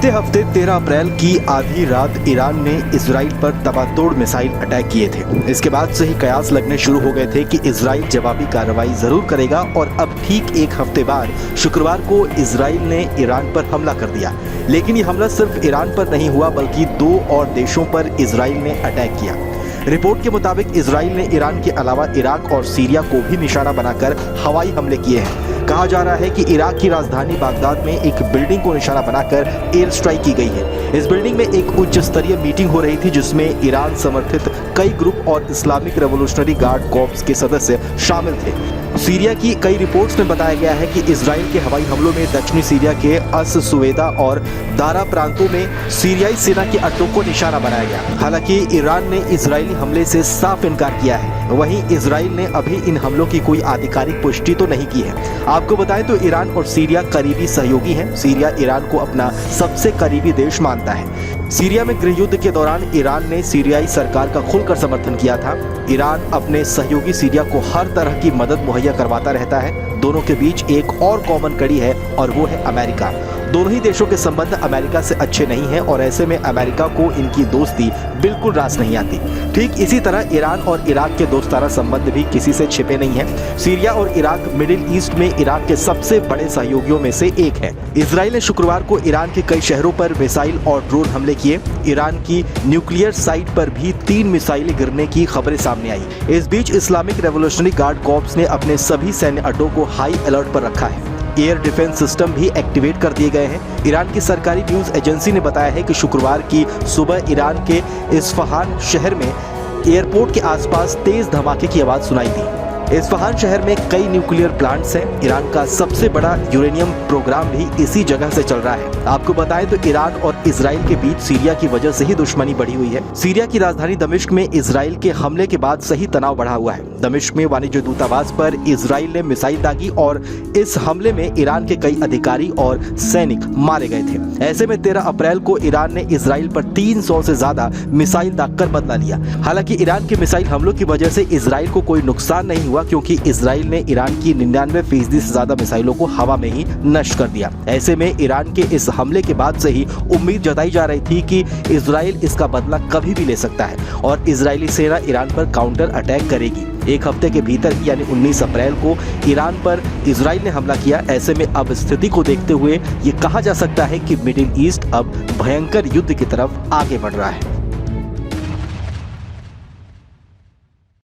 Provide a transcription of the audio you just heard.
बीते हफ्ते 13 अप्रैल की आधी रात ईरान ने इजराइल पर तबातोड़ मिसाइल अटैक किए थे। इसके बाद से ही कयास लगने शुरू हो गए थे कि इजराइल जवाबी कार्रवाई जरूर करेगा और अब ठीक एक हफ्ते बाद शुक्रवार को इजराइल ने ईरान पर हमला कर दिया। लेकिन ये हमला सिर्फ ईरान पर नहीं हुआ बल्कि 2 और देशों पर इजराइल ने अटैक किया। रिपोर्ट के मुताबिक इजराइल ने ईरान के अलावा इराक और सीरिया को भी निशाना बनाकर हवाई हमले किए हैं। कहा जा रहा है कि इराक की राजधानी बागदाद में एक बिल्डिंग को निशाना बनाकर एयर स्ट्राइक की गई है। इस बिल्डिंग में एक उच्च स्तरीय मीटिंग हो रही थी जिसमें ईरान समर्थित कई ग्रुप और इस्लामिक रेवोल्यूशनरी गार्ड कॉर्प्स के सदस्य शामिल थे। सीरिया की कई रिपोर्ट्स में बताया गया है कि इजराइल के हवाई हमलों में दक्षिणी सीरिया के अस सुवेदा और दारा प्रांतों में सीरियाई सेना के अड्डों को निशाना बनाया गया। हालांकि ईरान ने इजरायली हमले से साफ इनकार किया है। वहीं इजराइल ने अभी इन हमलों की कोई आधिकारिक पुष्टि तो नहीं की है। आपको बताएं तो ईरान और सीरिया करीबी सहयोगी हैं। सीरिया ईरान को अपना सबसे करीबी देश मानता है। सीरिया में गृह युद्ध के दौरान ईरान ने सीरियाई सरकार का खुलकर समर्थन किया था। ईरान अपने सहयोगी सीरिया को हर तरह की मदद मुहैया करवाता रहता है। दोनों के बीच एक और कॉमन कड़ी है और वो है अमेरिका। दोनों ही देशों के संबंध अमेरिका से अच्छे नहीं हैं और ऐसे में अमेरिका को इनकी दोस्ती बिल्कुल रास नहीं आती। ठीक इसी तरह ईरान और इराक के दोस्ताना संबंध भी किसी से छिपे नहीं हैं। सीरिया और इराक मिडिल ईस्ट में इराक के सबसे बड़े सहयोगियों में से एक है। इजराइल ने शुक्रवार को ईरान के कई शहरों पर मिसाइल और ड्रोन हमले किए। ईरान की न्यूक्लियर साइट पर भी 3 मिसाइलें गिरने की खबरें सामने आई। इस बीच इस्लामिक रेवोल्यूशनरी गार्ड कॉर्प्स ने अपने सभी सैन्य अड्डों को हाई अलर्ट पर रखा है। एयर डिफेंस सिस्टम भी एक्टिवेट कर दिए गए हैं। ईरान की सरकारी न्यूज एजेंसी ने बताया है कि शुक्रवार की सुबह ईरान के इस्फहान शहर में एयरपोर्ट के आसपास तेज धमाके की आवाज सुनाई दी। इस्फहान शहर में कई न्यूक्लियर प्लांट्स हैं। ईरान का सबसे बड़ा यूरेनियम प्रोग्राम भी इसी जगह से चल रहा है। आपको बताएं तो ईरान और इजराइल के बीच सीरिया की वजह से ही दुश्मनी बढ़ी हुई है। सीरिया की राजधानी दमिश्क में इजराइल के हमले के बाद सही तनाव बढ़ा हुआ है। दमिश्क में वाणिज्य दूतावास पर इजराइल ने मिसाइल दागी और इस हमले में ईरान के कई अधिकारी और सैनिक मारे गए थे। ऐसे में 13 अप्रैल को ईरान ने इजराइल पर 300 से ज्यादा मिसाइल दागकर बदला लिया। हालांकि ईरान के मिसाइल हमलों की वजह से इजराइल को कोई नुकसान नहीं हुआ क्योंकि इजराइल ने ईरान की 99% से ज्यादा मिसाइलों को हवा में ही नष्ट कर दिया। ऐसे में ईरान के इस हमले के बाद से ही उम्मीद जताई जा रही थी कि इजराइल इसका बदला कभी भी ले सकता है और इजरायली सेना ईरान पर काउंटर अटैक करेगी। एक हफ्ते के भीतर यानी 19 अप्रैल को ईरान पर इजराइल ने हमला किया। ऐसे में अब स्थिति को देखते हुए ये कहा जा सकता है कि मिडिल ईस्ट अब भयंकर युद्ध की तरफ आगे बढ़ रहा है।